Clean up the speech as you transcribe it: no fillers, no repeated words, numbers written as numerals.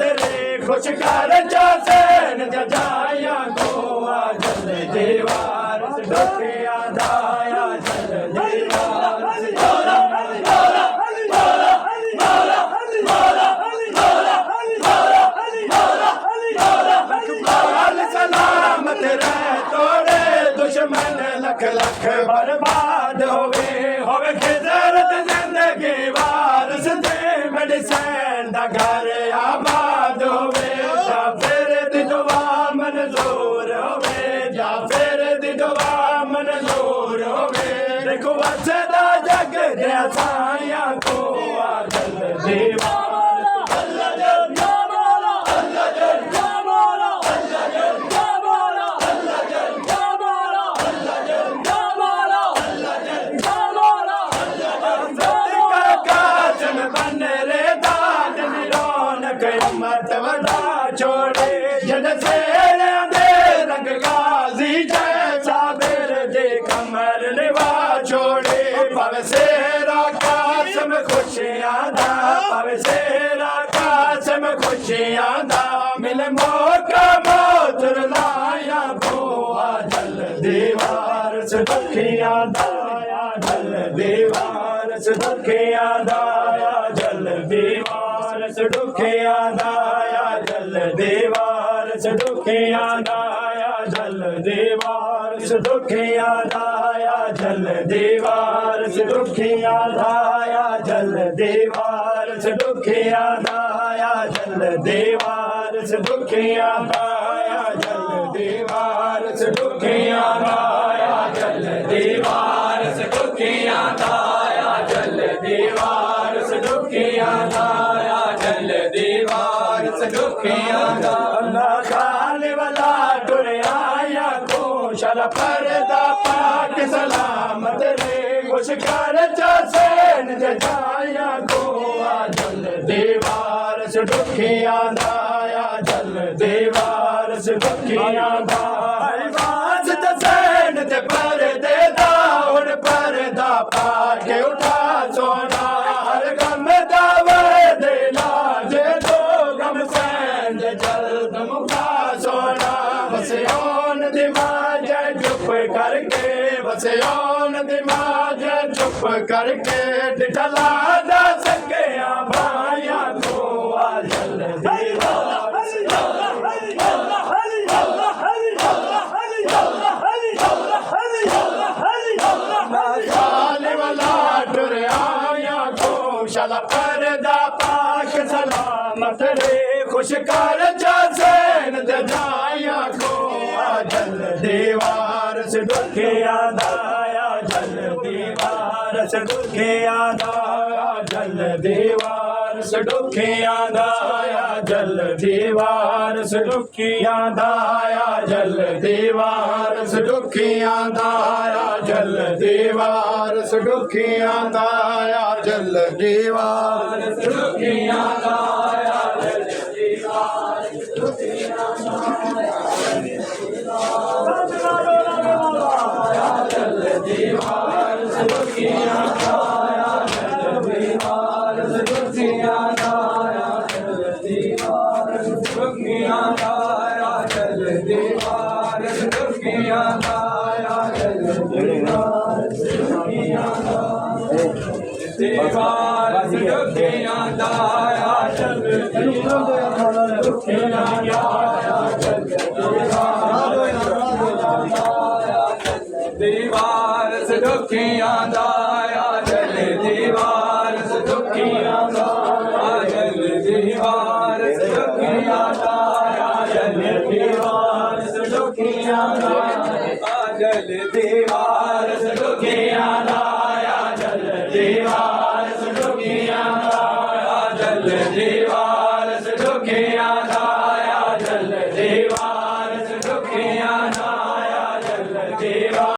तेरे खुश कर जासन जजाया को आ जल दीवार दुखिया दाया जल दीवार सलामत रह तोड़े दुश्मन लख लख बर्बाद होवे खिजरत जिंदगी वारस ते मेडिसन दा घर आबाद होवे जा फिर दी दुआ मंजूर होवे जा फिर दी दुआ मंजूर होवे देखो वसदा जग दे साया को आ जल दीवार मत वड़ा छोड़े जन से दे रंग गाजी जैसा बेर दे कमर निवा छोड़े पव सेरा कासम खुशियां दा पव सेरा कासम खुशियां दा मिल मौका मोतर लाया बोआ जल दीवार से दुखियां दाया जल दीवार से दुखियां दाया जल दीवार से दुखियां दाया जल दीवार से दुखियां दाया जल दीवार से दुखियां दाया जल दीवार से दुखियां दाया जल दीवार से दुखियां दाया जल दीवार से दुखियां दाया जल दीवार से दुखियां दाया जल दीवार से दुखियां दाया जल दीवार से दुखियां दाया जल दीवार से दुखियां दाया खाने वाला टुर आया को शल पर्दा पाक सलामत रे खुश कर जैसन जजाया को आ जल दीवार से दुखियां दाया जल दीवार से दुखियां दाया बाज जैसन ते पर्दे दा उड़ पर्दा पाके उठा सोना हर गम दावे दे लाजे दो गम सैंद जल्द मुका सोना वस्योन दिमाग चुप करके वस्योन दिमाग चुप करके डिठला दा सकिया भाया को आ जल दीवार शला पर्दा पाक सलामत रे खुश कर जैसन जजाया को आ जल दीवार से दुखियां दाया जल दीवार से दुखियां दाया जल दीवार से दुखियां दाया जल दीवार से दुखियां दाया जल दीवार से दुखियां दाया जल दीवार से दुखियां दाया जल दीवार से दुखियां दाया जल दीवार से दुखियां दाया जल दीवार से दुखियां दाया जल दीवार से दुखियां दाया जल दीवार से दुखियां दाया जल दीवार से दुखियां दाया जल दीवार से दुखियां दीवार से दुखियां दाया जल दीवार से दुखियां